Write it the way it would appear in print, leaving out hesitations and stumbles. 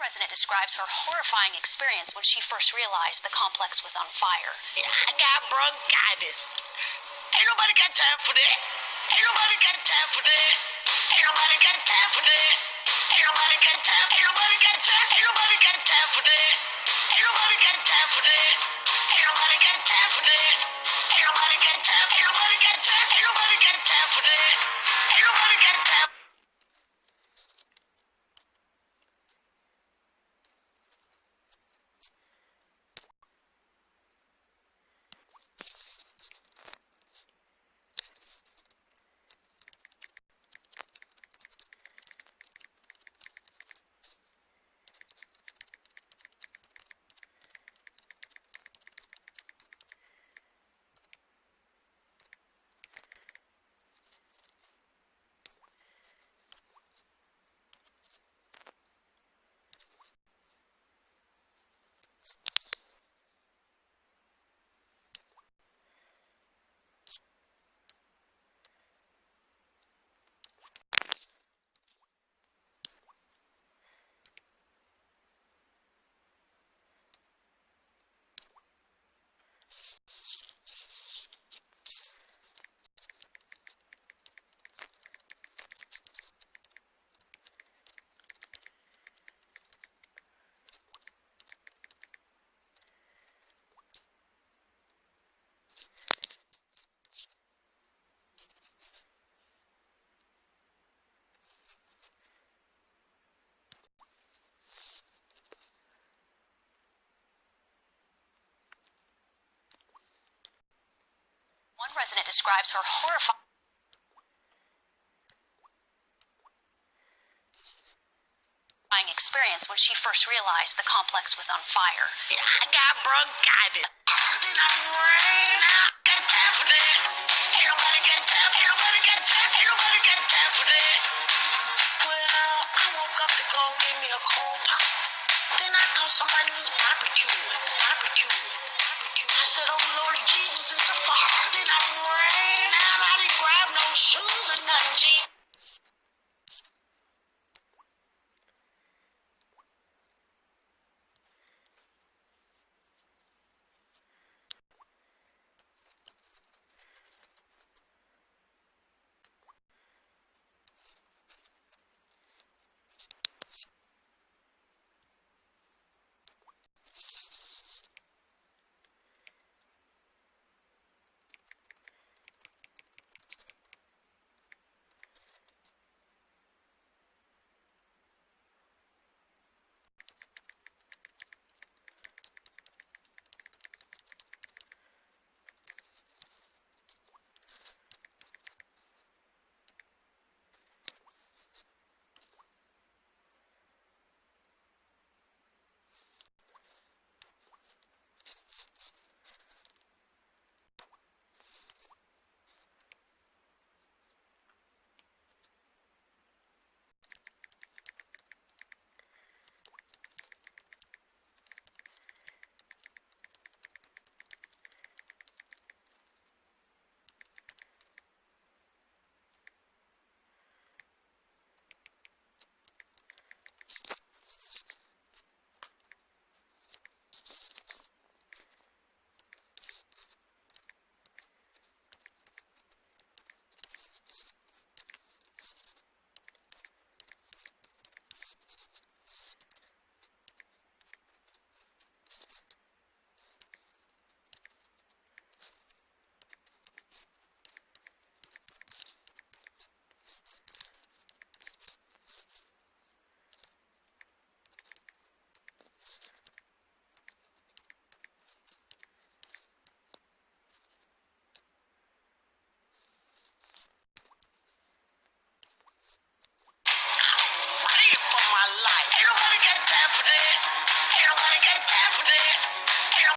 Resident describes her horrifying experience when she first realized the complex was on fire. I got bronchitis. Ain't nobody got time for that. Ain't nobody got time for that. Ain't nobody got time for that. Ain't nobody got time. Ain't nobody got time. Ain't nobody got time for that. Ain't nobody got time for that. Ain't nobody got time for that. Ain't nobody got time. Ain't nobody got time. Ain't nobody got time for that. Ain't nobody got time. One resident describes her horrifying experience when she first realized the complex was on fire. I got bronchitis. Then I ran out. Got time for that. Ain't nobody got time. Ain't nobody got time. Ain't nobody got time for that. Well, I woke up to go give me a cold pop. Then I thought somebody was barbecuing. I said, oh Lord Jesus, it's a fire. Then I ran out. I didn't grab no shoes or nothing, Jesus.